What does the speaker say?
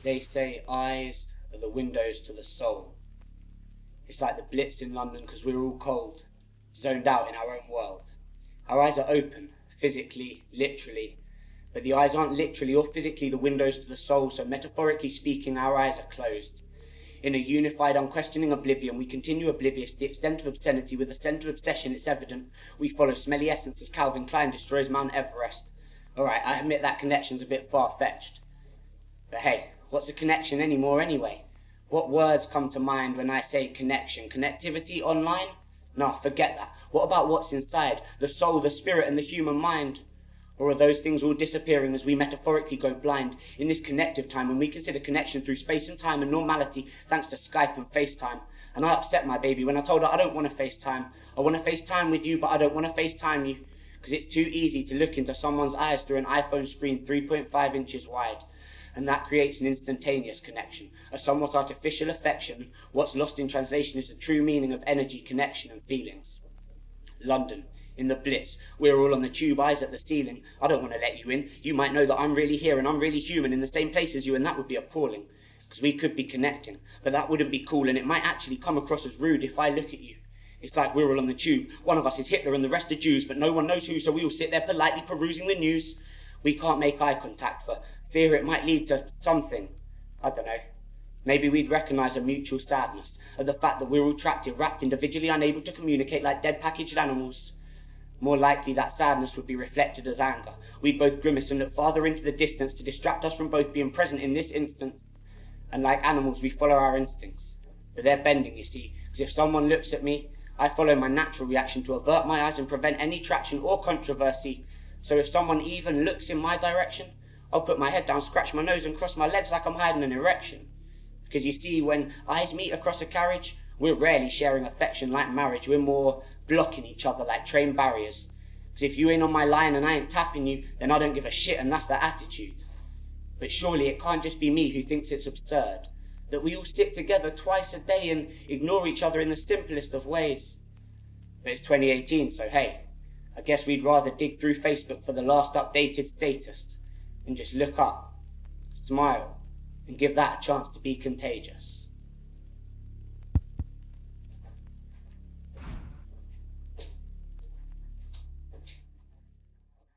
They say eyes are the windows to the soul. It's like the Blitz in London because we're all cold, zoned out in our own world. Our eyes are open, physically, literally, but the eyes aren't literally or physically the windows to the soul, so metaphorically speaking, our eyes are closed. In a unified, unquestioning oblivion, we continue oblivious to the extent of obscenity. With the scent of obsession, it's evident. We follow smelly essence as Calvin Klein destroys Mount Everest. Alright, I admit that connection's a bit far-fetched. But hey, what's a connection anymore anyway? What words come to mind when I say connection? Connectivity online? Nah, forget that. What about what's inside? The soul, the spirit, and the human mind? Or are those things all disappearing as we metaphorically go blind in this connective time when we consider connection through space and time and normality thanks to Skype and FaceTime? And I upset my baby when I told her I don't want to FaceTime. I want to FaceTime with you, but I don't want to FaceTime you. Because it's too easy to look into someone's eyes through an iPhone screen 3.5 inches wide. And that creates an instantaneous connection, a somewhat artificial affection. What's lost in translation is the true meaning of energy, connection, and feelings. London. In the Blitz, we're all on the tube, eyes at the ceiling. I don't want to let you in. You might know that I'm really here and I'm really human in the same place as you, and that would be appalling. Because we could be connecting, but that wouldn't be cool, and it might actually come across as rude if I look at you. It's like we're all on the tube. One of us is Hitler and the rest are Jews, but no one knows who, so we all sit there politely perusing the news. We can't make eye contact for fear it might lead to something. I don't know. Maybe we'd recognise a mutual sadness at the fact that we're all trapped here, wrapped individually, unable to communicate like dead packaged animals. More likely that sadness would be reflected as anger. We'd both grimace and look farther into the distance to distract us from both being present in this instant. And like animals, we follow our instincts. But they're bending, you see, because if someone looks at me, I follow my natural reaction to avert my eyes and prevent any traction or controversy. So if someone even looks in my direction, I'll put my head down, scratch my nose and cross my legs like I'm hiding an erection. Because you see, when eyes meet across a carriage, we're rarely sharing affection like marriage. We're more blocking each other like train barriers. Because if you ain't on my line and I ain't tapping you, then I don't give a shit, and that's the attitude. But surely it can't just be me who thinks it's absurd that we all sit together twice a day and ignore each other in the simplest of ways. But it's 2018, so hey, I guess we'd rather dig through Facebook for the last updated status and just look up, smile, and give that a chance to be contagious.